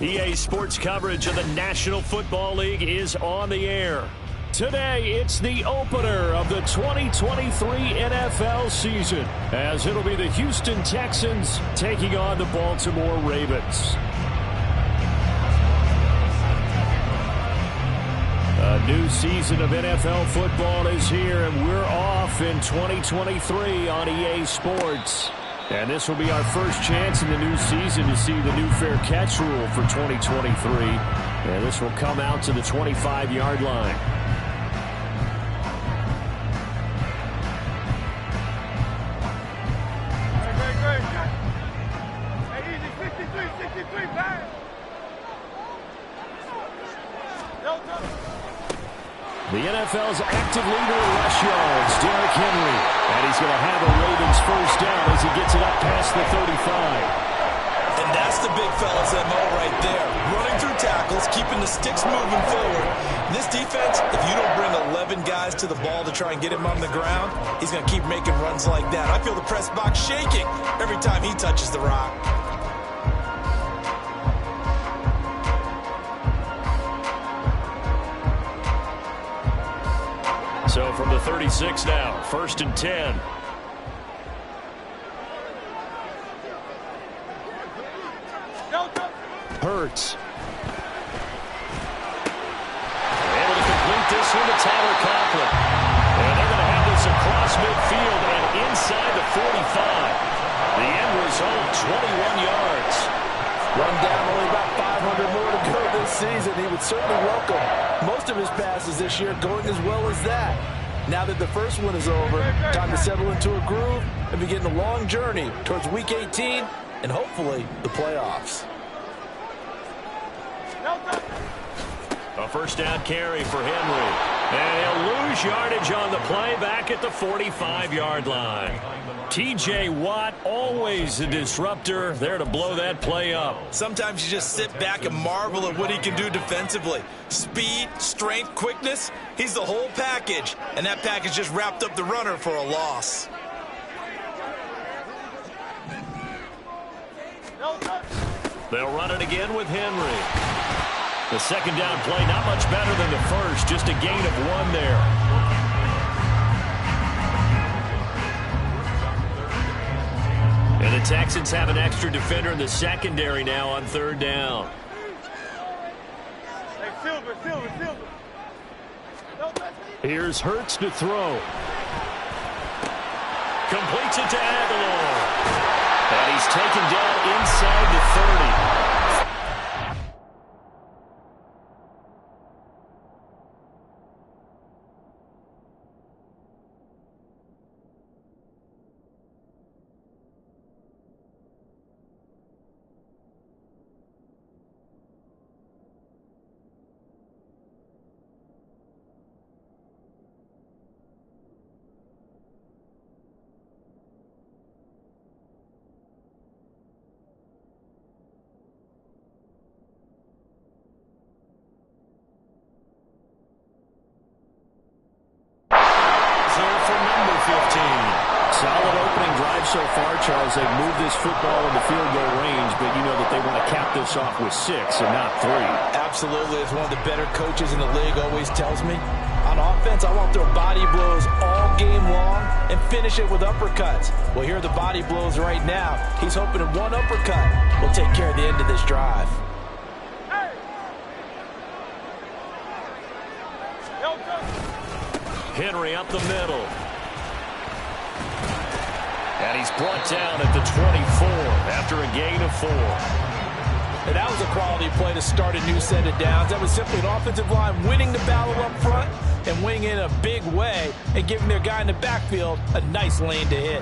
EA Sports coverage of the National Football League is on the air. Today, it's the opener of the 2023 NFL season, as it'll be the Houston Texans taking on the Baltimore Ravens. A new season of NFL football is here, and we're off in 2023 on EA Sports. And this will be our first chance in the new season to see the new fair catch rule for 2023. And this will come out to the 25-yard line. The NFL's active leader in rush yards, Derrick Henry. And he's going to have a Ravens first down as he gets it up past the 35. And that's the big fella's MO right there. Running through tackles, keeping the sticks moving forward. This defense, if you don't bring 11 guys to the ball to try and get him on the ground, he's going to keep making runs like that. I feel the press box shaking every time he touches the rock. So from the 36 now, 1st and 10. Hurts. Able to complete this one to Tyler Conklin. And they're going to have this across midfield and inside the 45. The end result, 21 yards. Run down, only about 500 more to go this season. He would certainly welcome most of his passes this year going as well as that. Now that the first one is over, time to settle into a groove and begin the long journey towards Week 18 and hopefully the playoffs. A first down carry for Henry. And he'll lose yardage on the play back at the 45-yard line. T.J. Watt, always a disruptor, there to blow that play up. Sometimes you just sit back and marvel at what he can do defensively. Speed, strength, quickness, he's the whole package. And that package just wrapped up the runner for a loss. They'll run it again with Henry. The second down play, not much better than the first, just a gain of 1 there. And the Texans have an extra defender in the secondary now on 3rd down. Silver. Here's Hurts to throw. Completes it to Aguilar. And he's taken down inside the 30. Solid opening drive so far, Charles. They've moved this football into field goal range, but you know that they want to cap this off with 6 and not 3. Absolutely. As one of the better coaches in the league always tells me, on offense, I want to throw body blows all game long and finish it with uppercuts. Well, here are the body blows right now. He's hoping that one uppercut will take care of the end of this drive. Henry up the middle. And he's brought down at the 24 after a gain of 4. And that was a quality play to start a new set of downs. That was simply an offensive line winning the battle up front and swing in a big way and giving their guy in the backfield a nice lane to hit.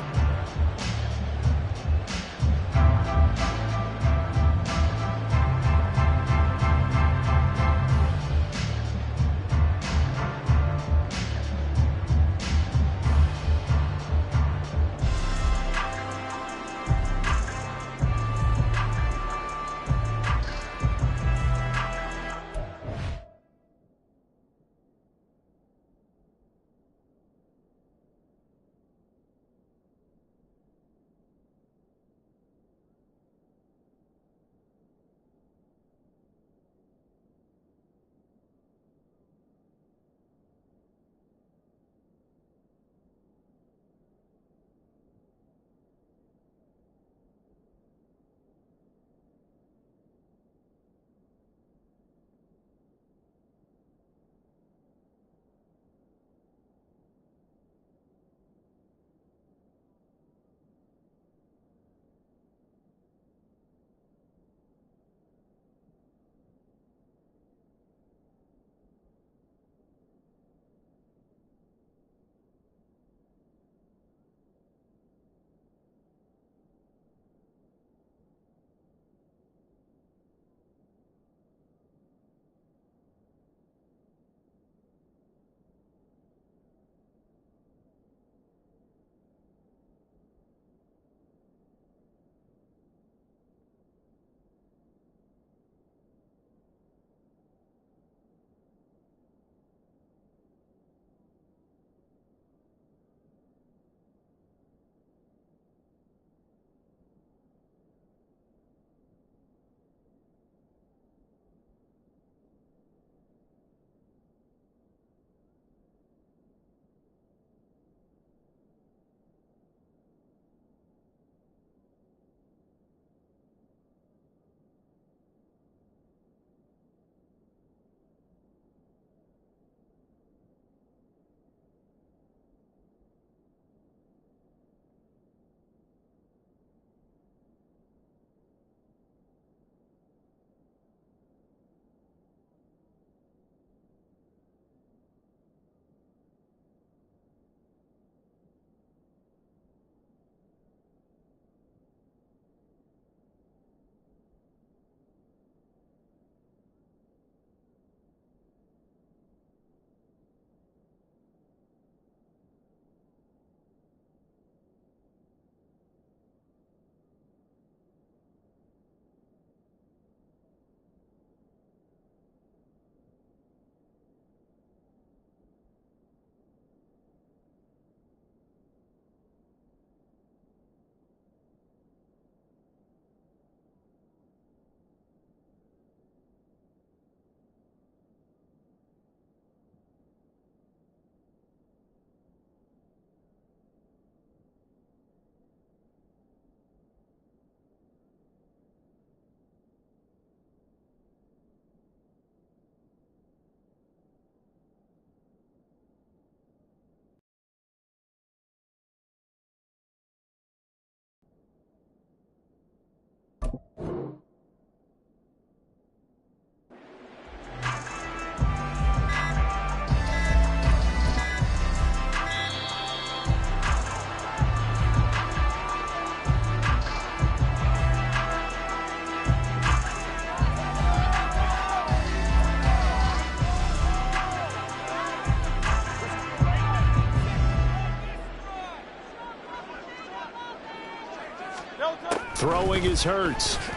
Throwing is Hurts. For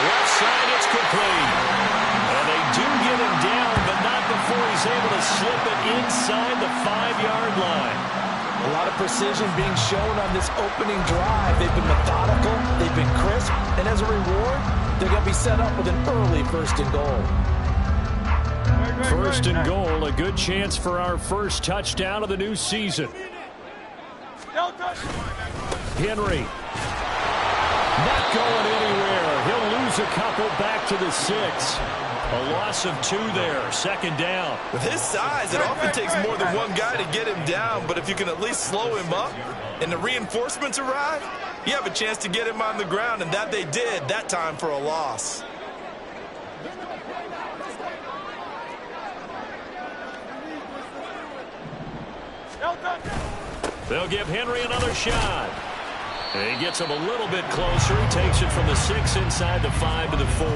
left side, it's complete. And they do get him down, but not before he's able to slip it inside the 5-yard line. A lot of precision being shown on this opening drive. They've been methodical, they've been crisp, and as a reward, they're going to be set up with an early 1st and goal. First and goal, a good chance for our first touchdown of the new season. Henry. Not going anywhere. He'll lose a couple back to the 6. A loss of 2 there. 2nd down. With his size, it often takes more than one guy to get him down, but if you can at least slow him up and the reinforcements arrive, you have a chance to get him on the ground, and that they did that time for a loss. They'll give Henry another shot. And he gets him a little bit closer. He takes it from the 6 inside the 5 to the 4.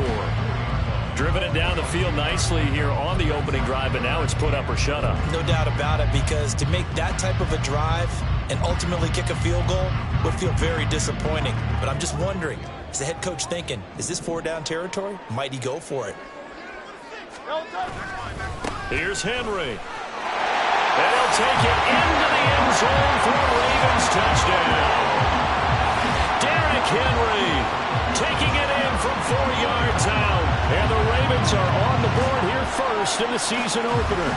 Driven it down the field nicely here on the opening drive, but now it's put up or shut up. No doubt about it, because to make that type of a drive and ultimately kick a field goal would feel very disappointing. But I'm just wondering, is the head coach thinking, is this 4-down territory? Might he go for it? Here's Henry. And he'll take it into the end zone for a Ravens touchdown. Derrick Henry taking it in from 4 yards out. And the Ravens are on the board here first in the season opener.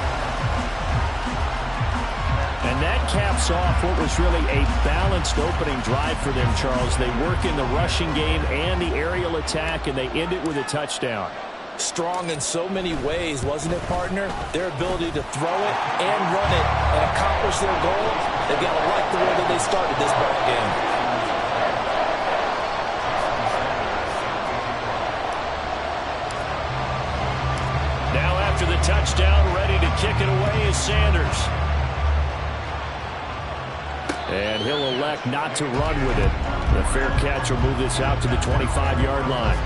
And that caps off what was really a balanced opening drive for them, Charles. They work in the rushing game and the aerial attack, and they end it with a touchdown. Strong in so many ways, wasn't it, partner? Their ability to throw it and run it and accomplish their goal. They've got to like the way that they started this ball game. Now after the touchdown, ready to kick it away is Sanders. And he'll elect not to run with it. The fair catch will move this out to the 25-yard line.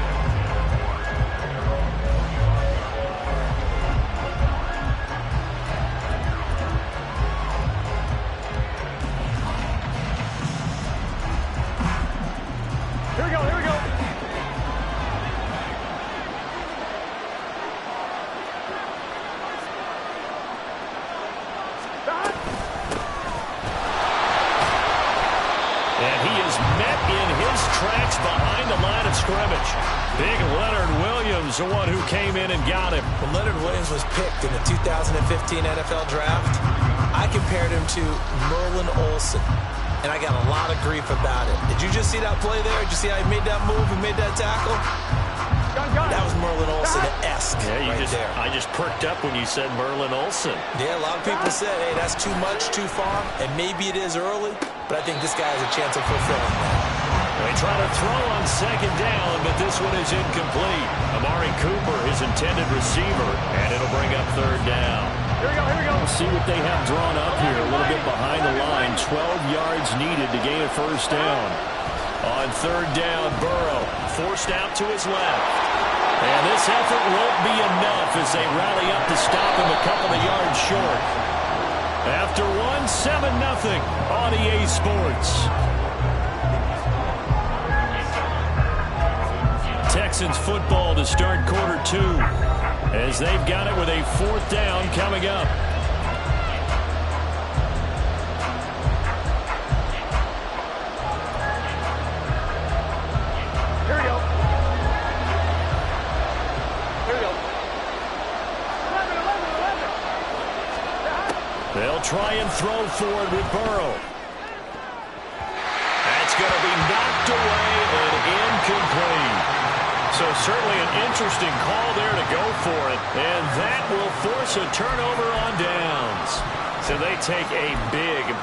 Big Leonard Williams, the one who came in and got him. When Leonard Williams was picked in the 2015 NFL Draft, I compared him to Merlin Olsen, and I got a lot of grief about it. Did you just see that play there? Did you see how he made that move and made that tackle? That was Merlin Olsen-esque there. I just perked up when you said Merlin Olsen. Yeah, a lot of people said, hey, that's too much, too far, and maybe it is early, but I think this guy has a chance of fulfilling that. They try to throw on second down, but this one is incomplete. Amari Cooper, his intended receiver, and it'll bring up third down. Here we go. We'll see what they have drawn up here. A little bit behind the line. 12 yards needed to gain a first down. On third down, Burrow forced out to his left. And this effort won't be enough as they rally up to stop him a couple of yards short. After one, 7-0 on EA Sports. Texans football to start quarter 2 as they've got it with a 4th down coming up. Here we go. They'll try and throw forward with Burrow. That's going to be knocked away and incomplete. So certainly an interesting call there to go for it. And that will force a turnover on downs. So they take a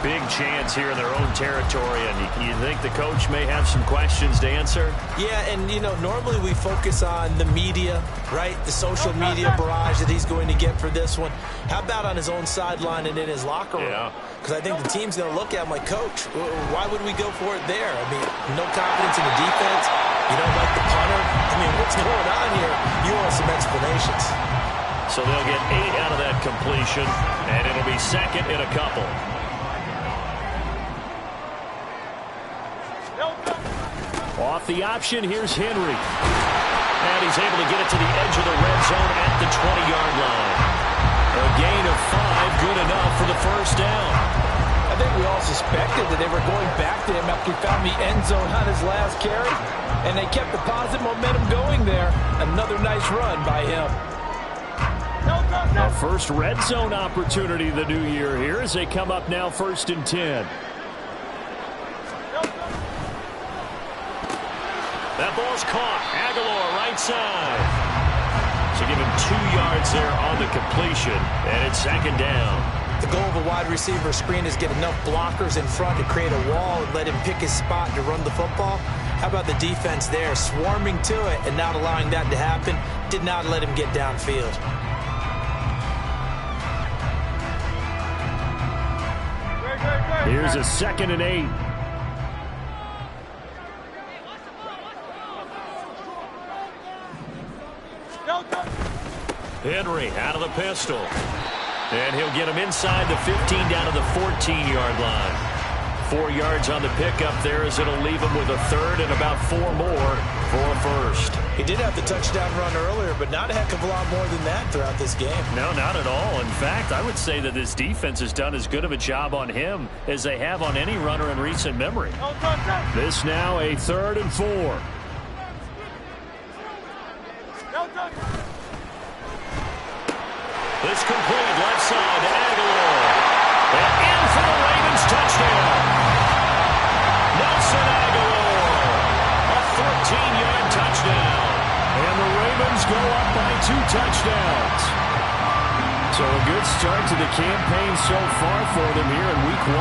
big chance here in their own territory. And you think the coach may have some questions to answer? Yeah, and, you know, normally we focus on the media, right? The social media barrage that he's going to get for this one. How about on his own sideline and in his locker room? Yeah. Because I think the team's going to look at him like, Coach, why would we go for it there? I mean, no confidence in the defense. You don't like the punter? I mean, what's going on here? You want some explanations. So they'll get 8 out of that completion, and it'll be second and a couple. Off the option, here's Henry. And he's able to get it to the edge of the red zone at the 20-yard line. A gain of 5, good enough for the first down. I think we all suspected that they were going back to him after he found the end zone on his last carry. And they kept the positive momentum going there. Another nice run by him. A first red zone opportunity the new year here as they come up now 1st and 10. That ball's caught. Aguilar right side. So give him 2 yards there on the completion, and it's second down. The goal of a wide receiver screen is get enough blockers in front to create a wall and let him pick his spot to run the football. How about the defense there, swarming to it and not allowing that to happen? Did not let him get downfield. Here's a 2nd and 8. Henry out of the pistol. And he'll get him inside the 15 down to the 14-yard line. 4 yards on the pickup there as it'll leave him with a 3rd and about 4 more for a 1st. He did have the touchdown run earlier, but not a heck of a lot more than that throughout this game. No, not at all. In fact, I would say that this defense has done as good of a job on him as they have on any runner in recent memory. This now a 3rd and 4. This complete left side to Aguilar. And in for the Ravens touchdown. Nelson Aguilar. A 14-yard touchdown. And the Ravens go up by 2 touchdowns. So a good start to the campaign so far for them here in week 1.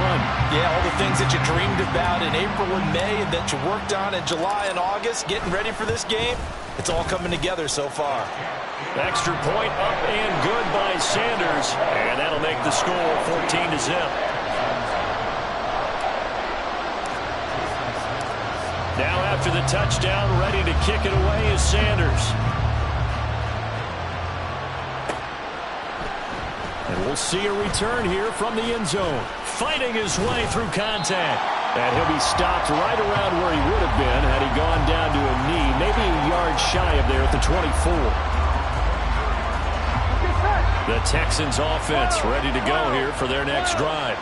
Yeah, all the things that you dreamed about in April and May and that you worked on in July and August, getting ready for this game, it's all coming together so far. Extra point up and good by Sanders. And that'll make the score 14-0. Now after the touchdown, ready to kick it away is Sanders. And we'll see a return here from the end zone. Fighting his way through contact. And he'll be stopped right around where he would have been had he gone down to a knee, maybe a yard shy of there at the 24. The Texans offense ready to go here for their next drive.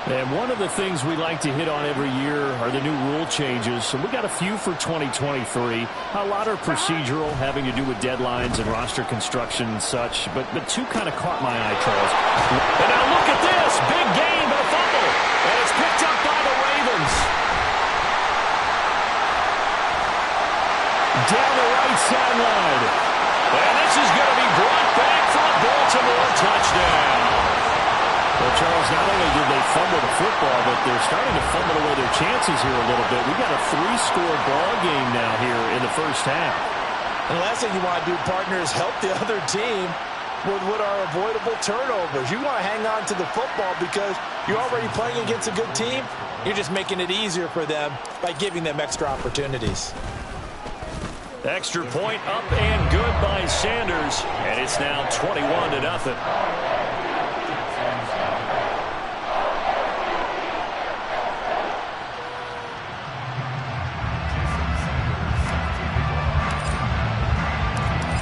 And one of the things we like to hit on every year are the new rule changes. So we got a few for 2023. A lot are procedural, having to do with deadlines and roster construction and such. But 2 kind of caught my eye, Charles. And now look at this. Big gain, but a fumble. And it's picked up by the Ravens. Down the right sideline. And this is going to be brought back for a Baltimore touchdown. Well, Charles, not only did they fumble the football, but they're starting to fumble away their chances here a little bit. We got a 3-score ball game now here in the first half. And the last thing you want to do, partner, is help the other team with what are avoidable turnovers. You want to hang on to the football because you're already playing against a good team. You're just making it easier for them by giving them extra opportunities. Extra point up and good by Sanders. And it's now 21-0.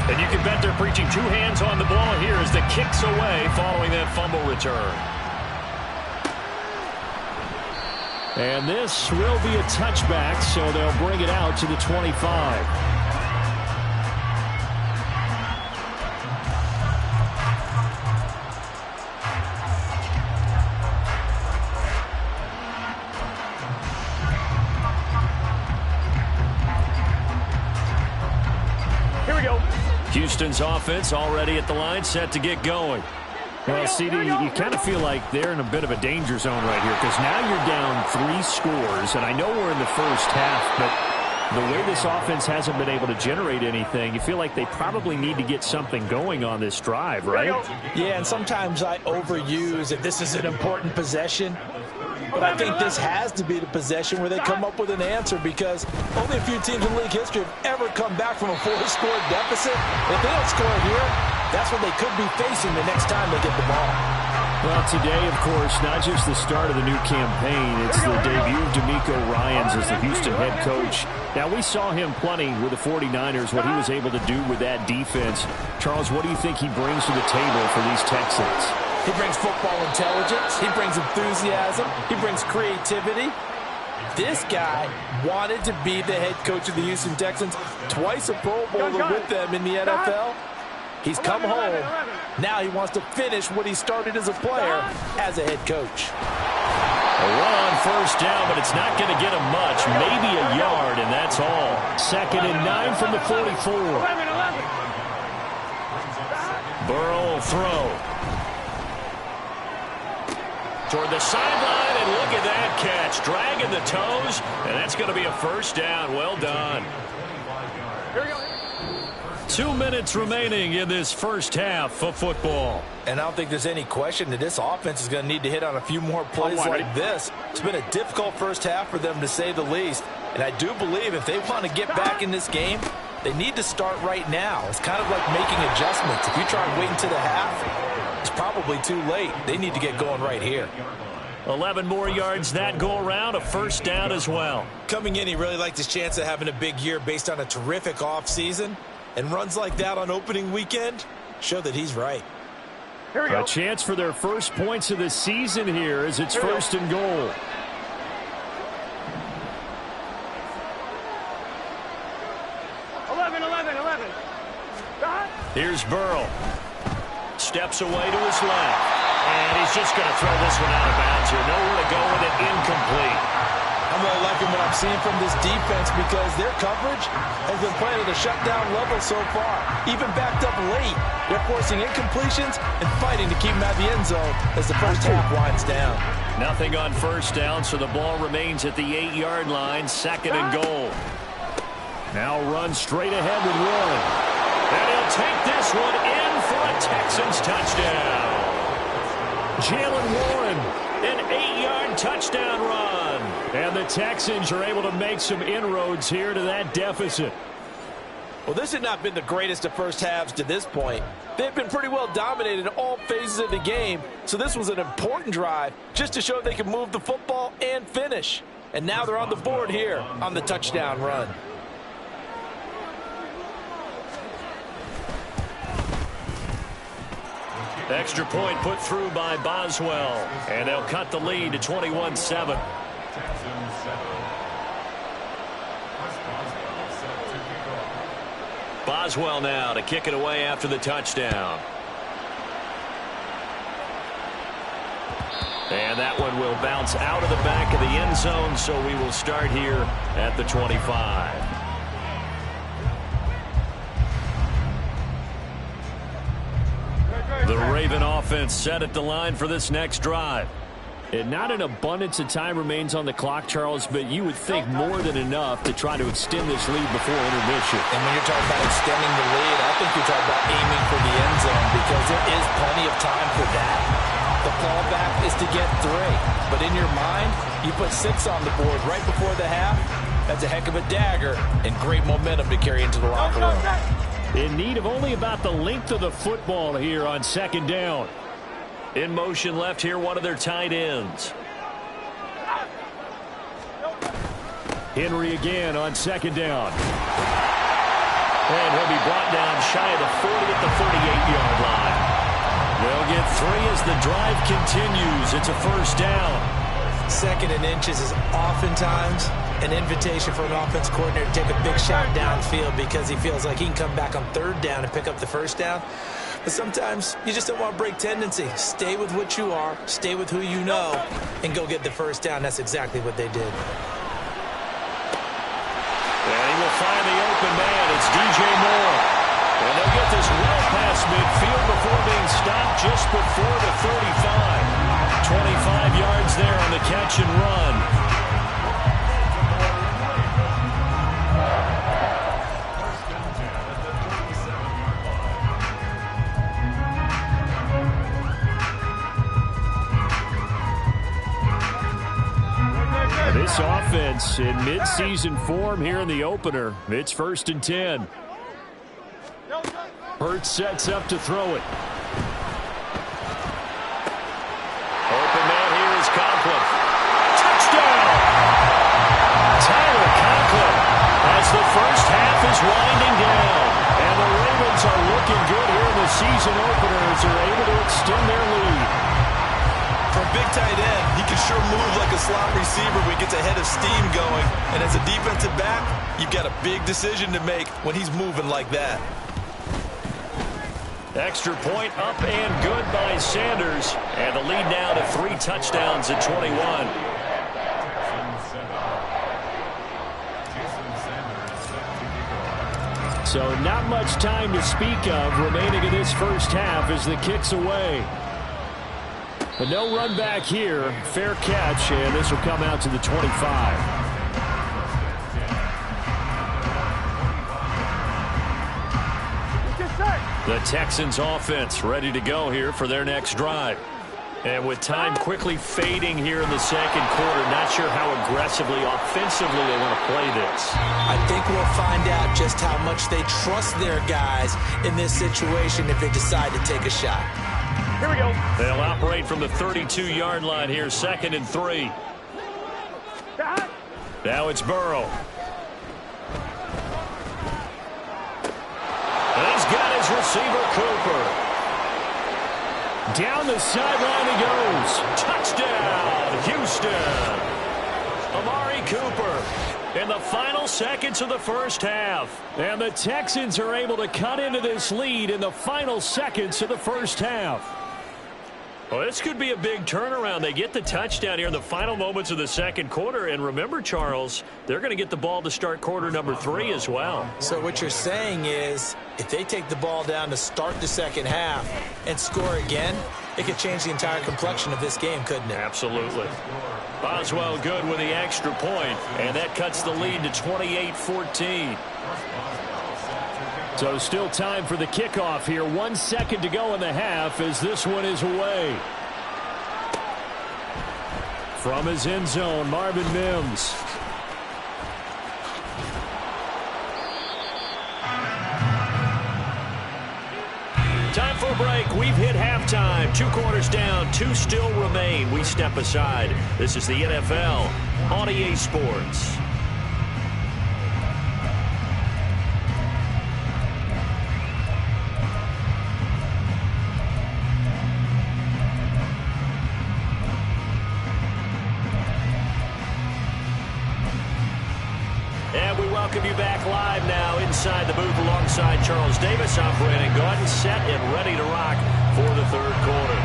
And you can bet they're preaching 2 hands on the ball here as the kick's away following that fumble return. And this will be a touchback, so they'll bring it out to the 25. Houston's offense already at the line, set to get going. Well, CD, you kind of feel like they're in a bit of a danger zone right here because now you're down 3 scores, and I know we're in the first half, but the way this offense hasn't been able to generate anything, you feel like they probably need to get something going on this drive, right? Yeah, and sometimes I overuse if this is an important possession. But I think this has to be the possession where they come up with an answer because only a few teams in league history have ever come back from a 4-score deficit. If they don't score here, that's what they could be facing the next time they get the ball. Well, today, of course, not just the start of the new campaign, it's the debut of D'Amico Ryans as the Houston head coach. Now, we saw him plenty with the 49ers, what he was able to do with that defense. Charles, what do you think he brings to the table for these Texans? He brings football intelligence. He brings enthusiasm. He brings creativity. This guy wanted to be the head coach of the Houston Texans, twice a Pro Bowler with them in the NFL. He's come home. Now he wants to finish what he started as a player as a head coach. A run on first down, but it's not going to get him much. Maybe a yard, and that's all. 2nd and 9 from the 44. Burrow will throw. Toward the sideline, and look at that catch. Dragging the toes, and that's going to be a first down. Well done. 2 minutes remaining in this first half of football. And I don't think there's any question that this offense is going to need to hit on a few more plays like this. It's been a difficult first half for them, to say the least. And I do believe if they want to get back in this game, they need to start right now. It's kind of like making adjustments. If you try and wait until the half, it's probably too late. They need to get going right here. 11 more yards that go around, a first down as well. Coming in, he really liked his chance of having a big year based on a terrific offseason. And runs like that on opening weekend show that he's right. Here we go. A chance for their first points of the season here as it's first and goal. Here's Burrow. Steps away to his left. And he's just going to throw this one out of bounds here. Nowhere to go with it, incomplete. I'm really liking what I'm seeing from this defense because their coverage has been playing at a shutdown level so far. Even backed up late, they're forcing incompletions and fighting to keep them out of the end zone as the first half winds down. Nothing on first down, so the ball remains at the 8-yard line, second and goal. Now run straight ahead with Warren. And he'll take this one in for a Texans touchdown. Jalen Warren, an 8-yard touchdown run. And the Texans are able to make some inroads here to that deficit. Well, this had not been the greatest of first halves to this point. They've been pretty well dominated in all phases of the game, so this was an important drive just to show they can move the football and finish. And now they're on the board here on the touchdown run. Extra point put through by Boswell, and they'll cut the lead to 21-7. Boswell now to kick it away after the touchdown. And that one will bounce out of the back of the end zone, so we will start here at the 25. The Raven offense set at the line for this next drive. And not an abundance of time remains on the clock, Charles, but you would think more than enough to try to extend this lead before intermission. And when you're talking about extending the lead, I think you're talking about aiming for the end zone because there is plenty of time for that. The fallback is to get 3. But in your mind, you put 6 on the board right before the half. That's a heck of a dagger and great momentum to carry into the locker room. In need of only about the length of the football here on second down. In motion left here, one of their tight ends. Henry again on second down. And he'll be brought down shy of the 40 at the 48-yard line. They'll get 3 as the drive continues. It's a first down. Second and inches is oftentimes an invitation for an offense coordinator to take a big shot downfield because he feels like he can come back on third down and pick up the first down. But sometimes you just don't want to break tendency. Stay with what you are, stay with who you know, and go get the first down. That's exactly what they did. And he will find the open man. It's DJ Moore. And they'll get this well past midfield before being stopped just before the 35. 25 yards there on the catch and run. This offense in midseason form here in the opener. It's first and 10. Hurts sets up to throw it. Open man here is Conklin. Touchdown! Tyler Conklin as the first half is winding down. And the Ravens are looking good here in the season opener as they're able to extend their lead. For a big tight end, he can sure move like a slot receiver when he gets a head of steam going. And as a defensive back, you've got a big decision to make when he's moving like that. Extra point up and good by Sanders. And the lead now to 3 touchdowns at 21. So not much time to speak of remaining in this first half as the kick's away. But no run back here. Fair catch, and this will come out to the 25. The Texans offense ready to go here for their next drive. And with time quickly fading here in the second quarter, not sure how aggressively, offensively they want to play this. I think we'll find out just how much they trust their guys in this situation if they decide to take a shot. Here we go. They'll operate from the 32-yard line here, 2nd and 3. Now it's Burrow. And he's got his receiver, Cooper. Down the sideline he goes. Touchdown, Houston. Amari Cooper in the final seconds of the first half. And the Texans are able to cut into this lead in the final seconds of the first half. Well, this could be a big turnaround. They get the touchdown here in the final moments of the second quarter. And remember, Charles, they're going to get the ball to start quarter number 3 as well. So what you're saying is if they take the ball down to start the second half and score again, it could change the entire complexion of this game, couldn't it? Absolutely. Boswell good with the extra point, and that cuts the lead to 28-14. So still time for the kickoff here. 1 second to go in the half as this one is away. From his end zone, Marvin Mims. Time for a break. We've hit halftime. 2 quarters down, 2 still remain. We step aside. This is the NFL on EA Sports. Welcome you back live now inside the booth alongside Charles Davis. I'm Brandon Gaudin, set and ready to rock for the third quarter.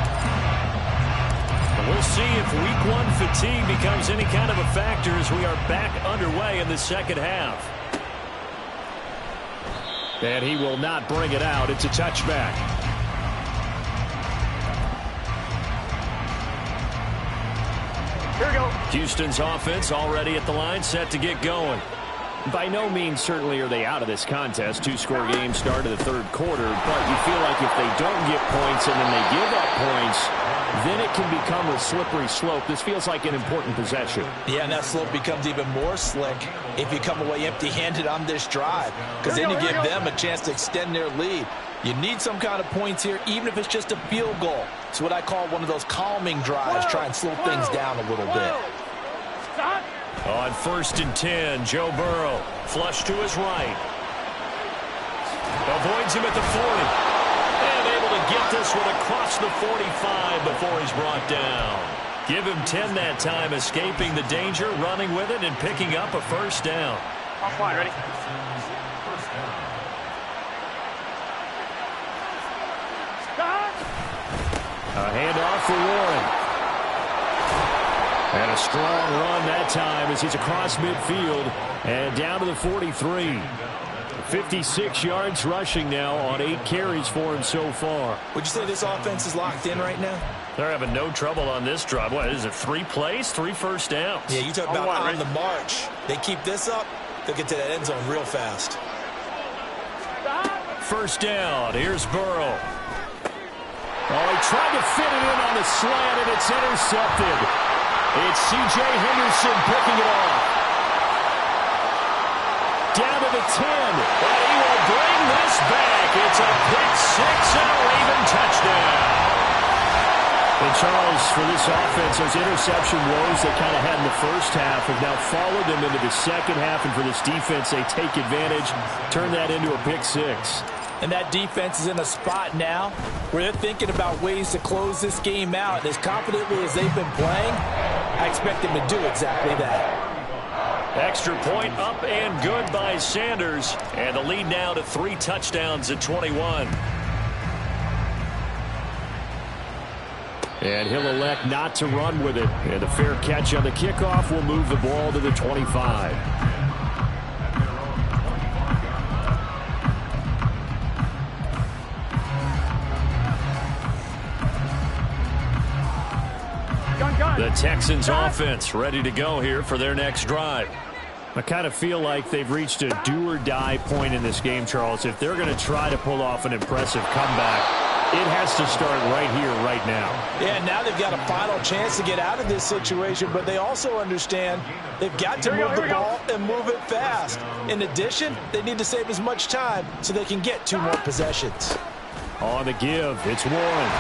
And we'll see if week 1 fatigue becomes any kind of a factor as we are back underway in the second half. And he will not bring it out. It's a touchback. Here we go. Houston's offense already at the line, set to get going. By no means certainly are they out of this contest. 2-score game start of the third quarter, but you feel like if they don't get points and then they give up points, then it can become a slippery slope. This feels like an important possession. Yeah, and that slope becomes even more slick if you come away empty-handed on this drive, because then you give them a chance to extend their lead. You need some kind of points here, even if it's just a field goal. It's what I call one of those calming drives. Try and slow things down a little bit. On 1st and 10, Joe Burrow, flush to his right. Avoids him at the 40. And able to get this one across the 45 before he's brought down. Give him 10 that time, escaping the danger, running with it, and picking up a first down. Offline, ready? A handoff for Warren. And a strong run that time as he's across midfield and down to the 43. 56 yards rushing now on 8 carries for him so far. Would you say this offense is locked in right now? They're having no trouble on this drive. What is it, 3 plays, 3 first downs? Yeah, you talk about on the march. They keep this up, they'll get to that end zone real fast. First down, here's Burrow. Oh, he tried to fit it in on the slant, and it's intercepted. It's C.J. Henderson picking it off. Down to the 10. And he will bring this back. It's a pick 6 and a Raven touchdown. And Charles, for this offense, those interception woes they kind of had in the first half have now followed them into the second half. And for this defense, they take advantage, turn that into a pick 6. And that defense is in a spot now where they're thinking about ways to close this game out. As confidently as they've been playing, I expect them to do exactly that. Extra point up and good by Sanders. And the lead now to 3 touchdowns at 21. And he'll elect not to run with it. And a fair catch on the kickoff will move the ball to the 25. The Texans offense ready to go here for their next drive. I kind of feel like they've reached a do-or-die point in this game, Charles. If they're going to try to pull off an impressive comeback, it has to start right here, right now. Yeah, now they've got a final chance to get out of this situation, but they also understand they've got to move the ball and move it fast. In addition, they need to save as much time so they can get 2 more possessions. On the give, it's Warren.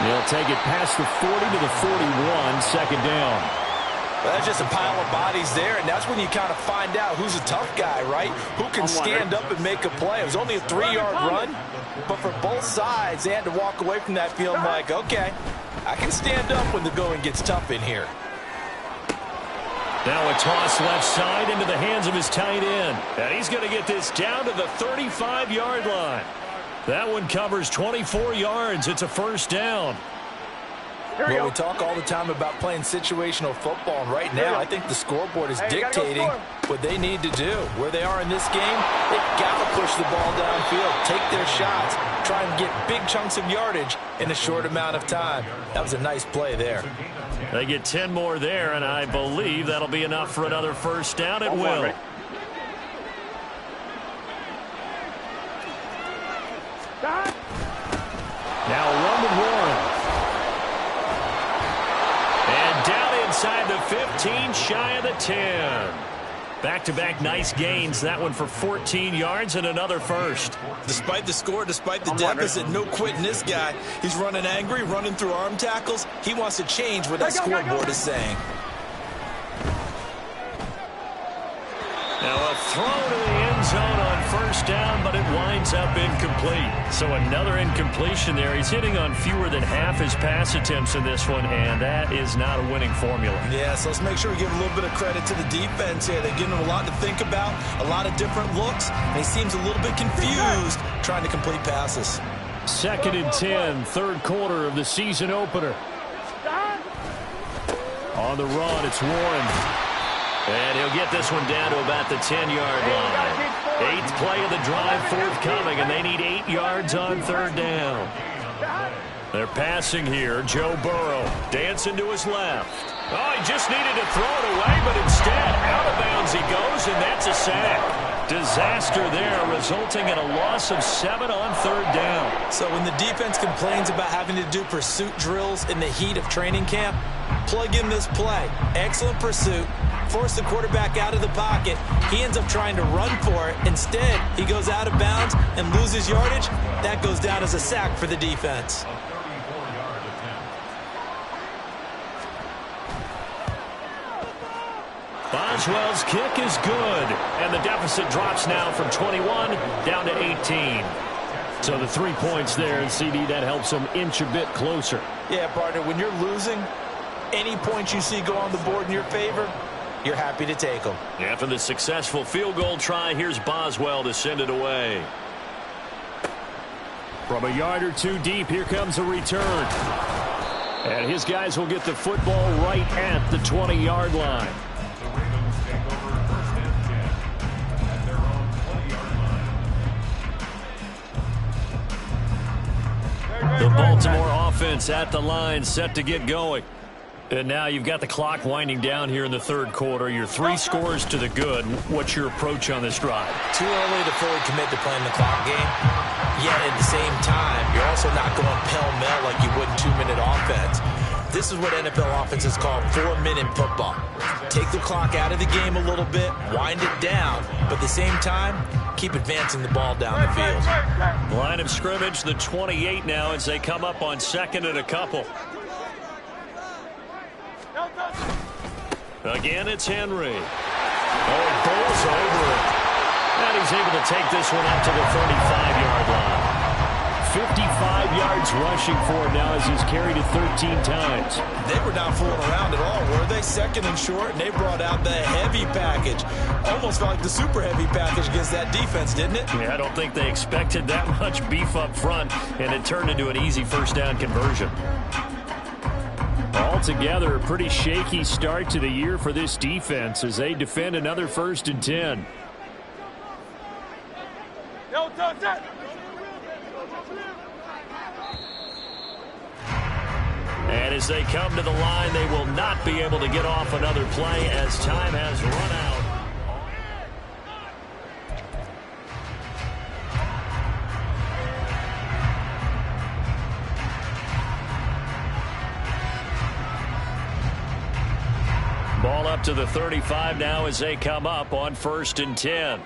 They'll take it past the 40 to the 41, second down. Well, that's just a pile of bodies there, and that's when you kind of find out who's a tough guy, right? Who can stand up and make a play. It was only a 3-yard run, but for both sides, they had to walk away from that feeling like, okay, I can stand up when the going gets tough in here. Now a toss left side into the hands of his tight end. And he's going to get this down to the 35-yard line. That one covers 24 yards. It's a first down. Well, we talk all the time about playing situational football, and right now I think the scoreboard is dictating what they need to do. Where they are in this game, they've got to push the ball downfield, take their shots, try and get big chunks of yardage in a short amount of time. That was a nice play there. They get 10 more there, and I believe that'll be enough for another first down at will. Now a run with Warren. And down inside the 15, shy of the 10. Back-to-back nice gains. That one for 14 yards and another first. Despite the score, despite the deficit, no quitting this guy. He's running angry, running through arm tackles. He wants to change what that scoreboard is saying. Now a throw to the end zone on first down, but it winds up incomplete. So another incompletion there. He's hitting on fewer than half his pass attempts in this one, and that is not a winning formula. Yeah, so let's make sure we give a little bit of credit to the defense here. They're giving him a lot to think about, a lot of different looks, and he seems a little bit confused trying to complete passes. 2nd and 10, third quarter of the season opener. On the run, it's Warren. And he'll get this one down to about the 10-yard line. 8th play of the drive forthcoming, and they need 8 yards on third down. They're passing here. Joe Burrow dancing to his left. Oh, he just needed to throw it away, but instead, out of bounds he goes, and that's a sack. Disaster there, resulting in a loss of 7 on third down. So when the defense complains about having to do pursuit drills in the heat of training camp, plug in this play. Excellent pursuit. Force the quarterback out of the pocket. He ends up trying to run for it. Instead, he goes out of bounds and loses yardage. That goes down as a sack for the defense. Boswell's kick is good, and the deficit drops now from 21 down to 18. So the 3 points there, and CD, that helps them inch a bit closer. Yeah, partner, when you're losing, any points you see go on the board in your favor, you're happy to take them. After the successful field goal try, here's Boswell to send it away. From a yard or two deep, here comes a return. And his guys will get the football right at the 20-yard line. The Baltimore offense at the line, set to get going. And now you've got the clock winding down here in the third quarter. Your 3 scores to the good. What's your approach on this drive? Too early to fully commit to playing the clock game. Yet at the same time, you're also not going pell-mell like you would in 2-minute offense. This is what NFL offenses call 4-minute football. Take the clock out of the game a little bit, wind it down, but at the same time, keep advancing the ball down the field. Line of scrimmage, the 28 now as they come up on 2nd and a couple. Again, it's Henry. Oh, bowls over it. And he's able to take this one up to the 35-yard line. 55 yards rushing for him now as he's carried it 13 times. They were not fooling around at all, were they? 2nd and short, and they brought out the heavy package. Almost felt like the super heavy package against that defense, didn't it? Yeah, I don't think they expected that much beef up front, and it turned into an easy first down conversion. Altogether, a pretty shaky start to the year for this defense as they defend another 1st and 10. And as they come to the line, they will not be able to get off another play as time has run out. up to the 35 now as they come up on 1st and 10.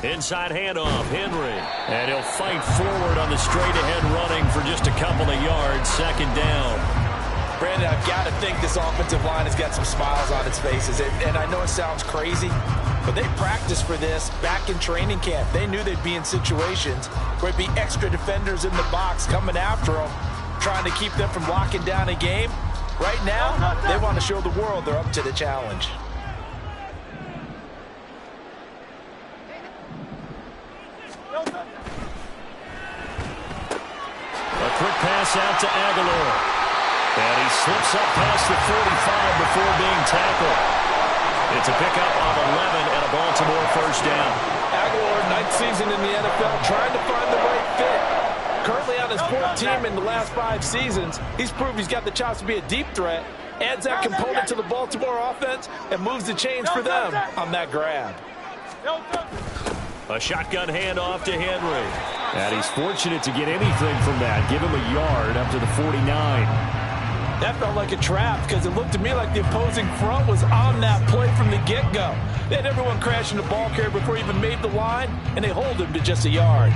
Inside handoff, Henry. And he'll fight forward on the straight-ahead running for just a couple of yards. 2nd down. Brandon, I've got to think this offensive line has got some smiles on its faces. And I know it sounds crazy, but they practiced for this back in training camp. They knew they'd be in situations where it'd be extra defenders in the box coming after them, trying to keep them from locking down a game. Right now, they want to show the world they're up to the challenge. A quick pass out to Aguilar. And he slips up past the 45 before being tackled. It's a pickup of 11 and a Baltimore 1st down. Aguilar, 9th season in the NFL, trying to find the right fit. Currently on his 4th team in the last 5 seasons, he's proved he's got the chops to be a deep threat, adds that component to the Baltimore offense, and moves the chains for them on that grab. A shotgun handoff to Henry. And he's fortunate to get anything from that. Give him a yard up to the 49. That felt like a trap because it looked to me like the opposing front was on that play from the get-go. They had everyone crashing the ball carrier before he even made the line, and they hold him to just a yard.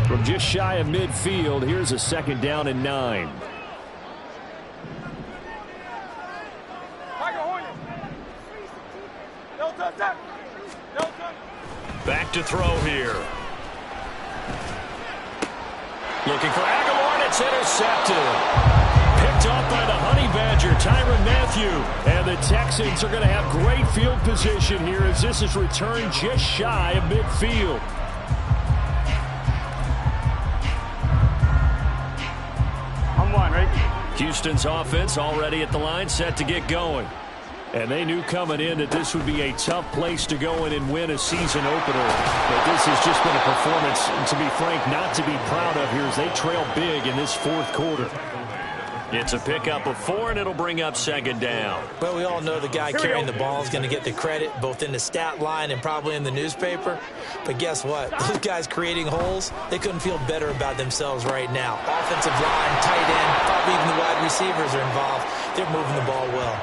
From just shy of midfield, here's a 2nd down and 9. Back to throw here. Looking for Aguilar, and it's intercepted. Picked off by the Honey Badger, Tyrann Mathieu. And the Texans are going to have great field position here as this is returned just shy of midfield. I'm one, right? Houston's offense already at the line, set to get going. And they knew coming in that this would be a tough place to go in and win a season opener. But this has just been a performance, to be frank, not to be proud of here as they trail big in this 4th quarter. It's a pickup of 4, and it'll bring up 2nd down. Well, we all know the guy carrying the ball is going to get the credit, both in the stat line and probably in the newspaper. But guess what? Those guys creating holes, they couldn't feel better about themselves right now. Offensive line, tight end, probably even the wide receivers are involved. They're moving the ball well.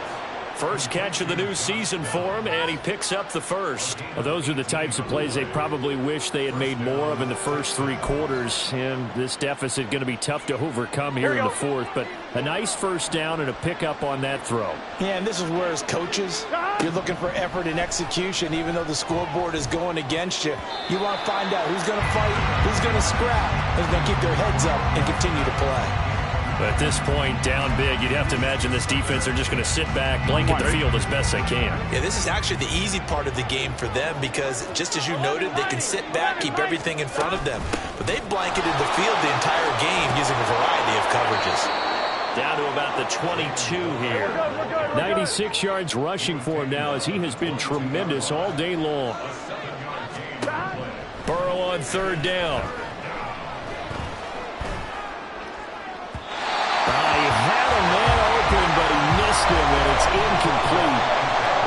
First catch of the new season for him, and he picks up the 1st. Well, those are the types of plays they probably wish they had made more of in the first 3 quarters. And this deficit going to be tough to overcome here in the 4th. But a nice 1st down and a pickup on that throw. Yeah, and this is where as coaches, you're looking for effort and execution, even though the scoreboard is going against you. You want to find out who's going to fight, who's going to scrap, who's going to keep their heads up and continue to play. But at this point, down big, you'd have to imagine this defense are just going to sit back, blanket the field as best they can. Yeah, this is actually the easy part of the game for them because, just as you noted, they can sit back, keep everything in front of them. But they've blanketed the field the entire game using a variety of coverages. Down to about the 22 here. 96 yards rushing for him now as he has been tremendous all day long. Burrow on 3rd down. He had a man open, but he missed him, and it's incomplete.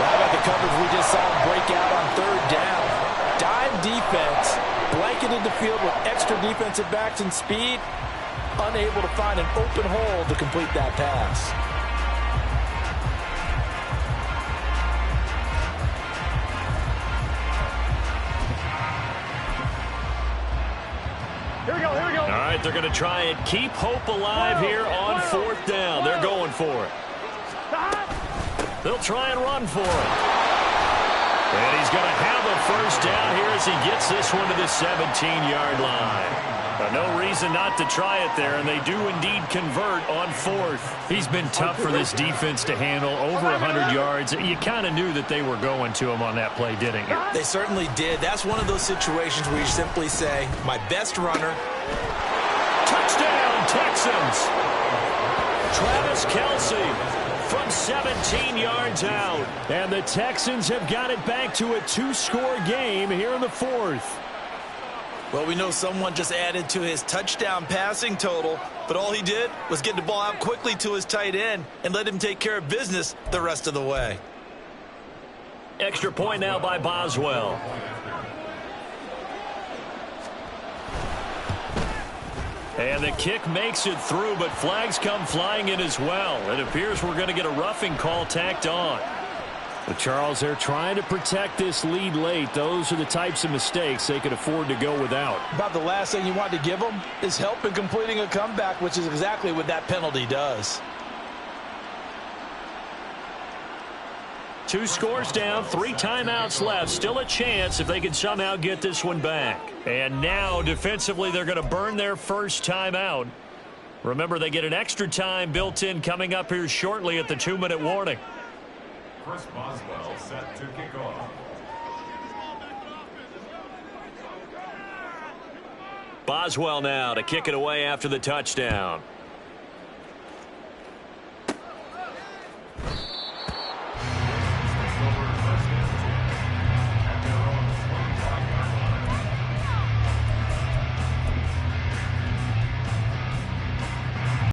Well, how about the coverage we just saw break out on 3rd down? Dime defense, blanketed the field with extra defensive backs and speed, unable to find an open hole to complete that pass. Here we go, here we go. All right, they're going to try and keep hope alive here on 4th down. They're going for it. They'll try and run for it. And he's going to have a 1st down here as he gets this one to the 17-yard line. No reason not to try it there, and they do indeed convert on 4th. He's been tough for this defense to handle, over 100 yards. You kind of knew that they were going to him on that play, didn't you? They certainly did. That's one of those situations where you simply say, my best runner. Touchdown, Texans. Travis Kelce from 17 yards out. And the Texans have got it back to a 2-score game here in the 4th. Well, we know someone just added to his touchdown passing total, but all he did was get the ball out quickly to his tight end and let him take care of business the rest of the way. Extra point now by Boswell. And the kick makes it through, but flags come flying in as well. It appears we're going to get a roughing call tacked on. But Charles, they're trying to protect this lead late. Those are the types of mistakes they could afford to go without. About the last thing you want to give them is help in completing a comeback, which is exactly what that penalty does. 2 scores down, 3 timeouts left. Still a chance if they can somehow get this one back. And now, defensively, they're going to burn their first timeout. Remember, they get an extra time built in coming up here shortly at the 2-minute warning. Chris Boswell set to kick off. Boswell now to kick it away after the touchdown.